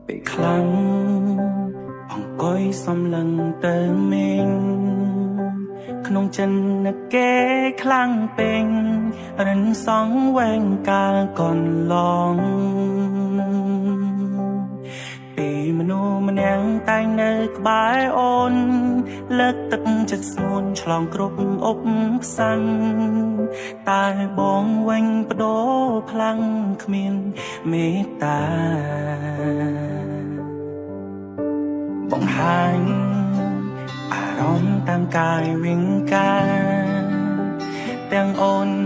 ពេលខ្លាំងអង្គុយសំឡឹងទៅមីងក្នុងចិនគេខ្លាំងពេញរិនសងវែងកាលកន្លងពេលមនុស្សម្នាក់តែងនៅក្បែរអូនលើកទឹកចិត្តស្ងួនឆ្លងគ្រប់ឧបសគ្គតែបងវិញបដូរខ្លាំងគ្មានមេត្តាបង្ហាញអារម្មណ៍តាមកាយវិង្ការទាំងអូន